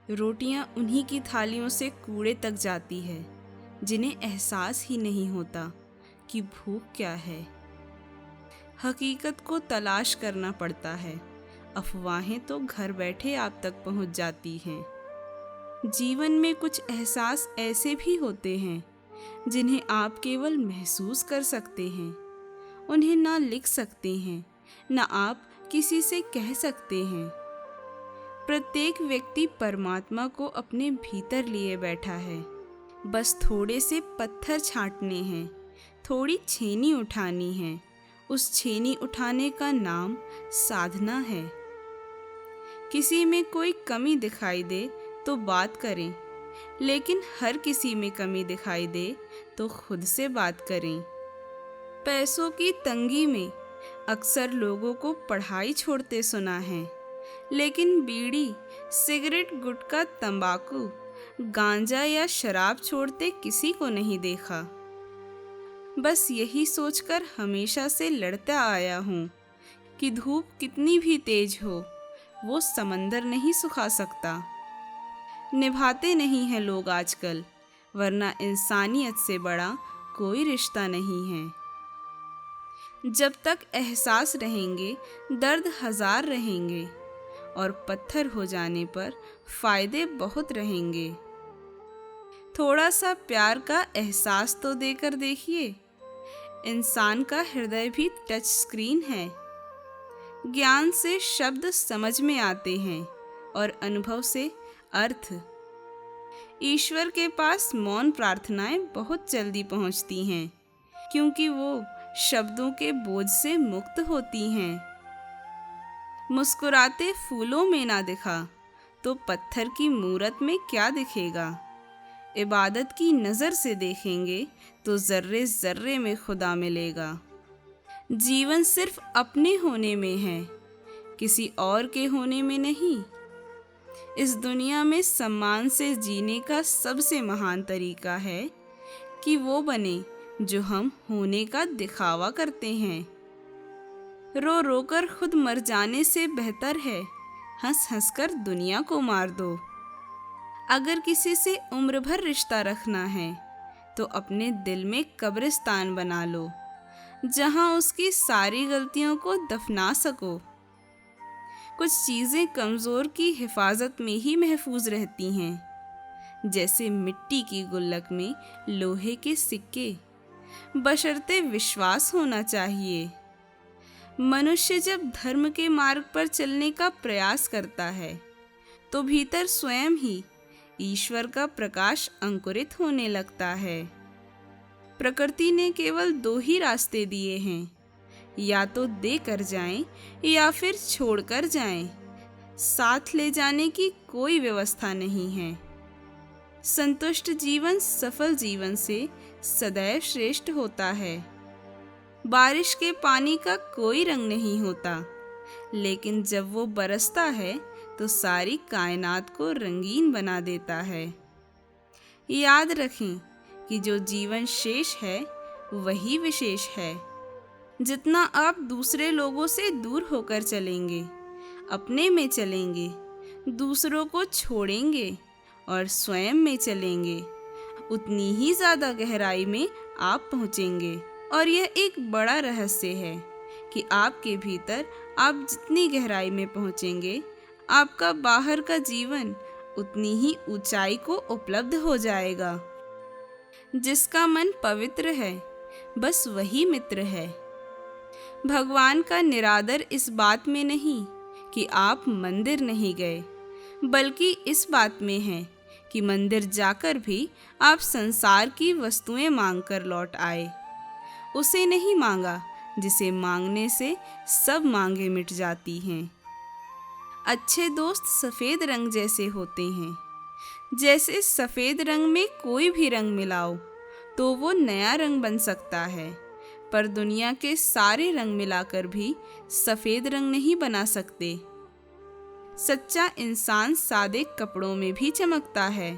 रोटियां उन्हीं की थालियों से कूड़े तक जाती है जिन्हें एहसास ही नहीं होता कि भूख क्या है। हकीकत को तलाश करना पड़ता है, अफवाहें तो घर बैठे आप तक पहुंच जाती हैं। जीवन में कुछ एहसास ऐसे भी होते हैं जिन्हें आप केवल महसूस कर सकते हैं। उन्हें ना लिख सकते हैं, ना आप किसी से कह सकते हैं। प्रत्येक व्यक्ति परमात्मा को अपने भीतर लिए बैठा है। बस थोड़े से पत्थर छांटने हैं, थोड़ी छेनी उठानी है। उस छेनी उठाने का नाम साधना है। किसी में कोई कमी दिखाई दे तो बात करें, लेकिन हर किसी में कमी दिखाई दे तो खुद से बात करें। पैसों की तंगी में अक्सर लोगों को पढ़ाई छोड़ते सुना है, लेकिन बीड़ी, सिगरेट, गुटखा, तंबाकू, गांजा या शराब छोड़ते किसी को नहीं देखा। बस यही सोचकर हमेशा से लड़ता आया हूँ कि धूप कितनी भी तेज हो, वो समंदर नहीं सुखा सकता। निभाते नहीं हैं लोग आजकल, वरना इंसानियत से बड़ा कोई रिश्ता नहीं है। जब तक एहसास रहेंगे, दर्द हजार रहेंगे, और पत्थर हो जाने पर फायदे बहुत रहेंगे। थोड़ा सा प्यार का एहसास तो देकर देखिए। इंसान का हृदय भी टच स्क्रीन है। ज्ञान से शब्द समझ में आते हैं और अनुभव से अर्थ। ईश्वर के पास मौन प्रार्थनाएं बहुत जल्दी पहुंचती हैं, क्योंकि वो शब्दों के बोझ से मुक्त होती हैं। मुस्कुराते फूलों में ना दिखा तो पत्थर की मूरत में क्या दिखेगा। इबादत की नज़र से देखेंगे तो जर्रे जर्रे में खुदा मिलेगा। जीवन सिर्फ अपने होने में है, किसी और के होने में नहीं। इस दुनिया में सम्मान से जीने का सबसे महान तरीका है कि वो बने जो हम होने का दिखावा करते हैं। रो रो कर खुद मर जाने से बेहतर है हंस हंस कर दुनिया को मार दो। अगर किसी से उम्र भर रिश्ता रखना है तो अपने दिल में कब्रिस्तान बना लो, जहां उसकी सारी गलतियों को दफना सको। कुछ चीज़ें कमज़ोर की हिफाजत में ही महफूज रहती हैं, जैसे मिट्टी की गुल्लक में लोहे के सिक्के, बशर्ते विश्वास होना चाहिए। मनुष्य जब धर्म के मार्ग पर चलने का प्रयास करता है तो भीतर स्वयं ही ईश्वर का प्रकाश अंकुरित होने लगता है। प्रकृति ने केवल दो ही रास्ते दिए हैं, या तो दे कर जाएं या फिर छोड़ कर जाएं। साथ ले जाने की कोई व्यवस्था नहीं है। संतुष्ट जीवन सफल जीवन से सदैव श्रेष्ठ होता है। बारिश के पानी का कोई रंग नहीं होता, लेकिन जब वो बरसता है तो सारी कायनात को रंगीन बना देता है। याद रखें कि जो जीवन शेष है वही विशेष है। जितना आप दूसरे लोगों से दूर होकर चलेंगे, अपने में चलेंगे, दूसरों को छोड़ेंगे और स्वयं में चलेंगे, उतनी ही ज़्यादा गहराई में आप पहुँचेंगे। और यह एक बड़ा रहस्य है कि आपके भीतर आप जितनी गहराई में पहुँचेंगे, आपका बाहर का जीवन उतनी ही ऊंचाई को उपलब्ध हो जाएगा। जिसका मन पवित्र है, बस वही मित्र है। भगवान का निरादर इस बात में नहीं कि आप मंदिर नहीं गए, बल्कि इस बात में है कि मंदिर जाकर भी आप संसार की वस्तुएं मांगकर लौट आए। उसे नहीं मांगा जिसे मांगने से सब मांगे मिट जाती हैं। अच्छे दोस्त सफ़ेद रंग जैसे होते हैं। जैसे सफ़ेद रंग में कोई भी रंग मिलाओ तो वो नया रंग बन सकता है, पर दुनिया के सारे रंग मिलाकर भी सफ़ेद रंग नहीं बना सकते। सच्चा इंसान सादे कपड़ों में भी चमकता है,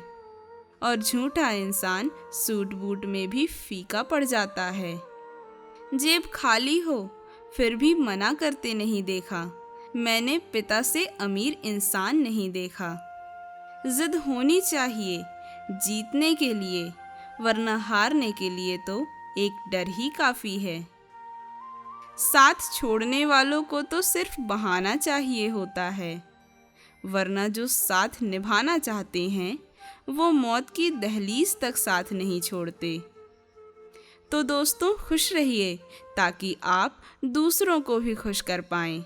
और झूठा इंसान सूट बूट में भी फीका पड़ जाता है। जेब खाली हो फिर भी मना करते नहीं देखा। मैंने पिता से अमीर इंसान नहीं देखा। जिद होनी चाहिए जीतने के लिए, वरना हारने के लिए तो एक डर ही काफ़ी है। साथ छोड़ने वालों को तो सिर्फ बहाना चाहिए होता है, वरना जो साथ निभाना चाहते हैं वो मौत की दहलीज तक साथ नहीं छोड़ते। तो दोस्तों, खुश रहिए ताकि आप दूसरों को भी खुश कर पाएं।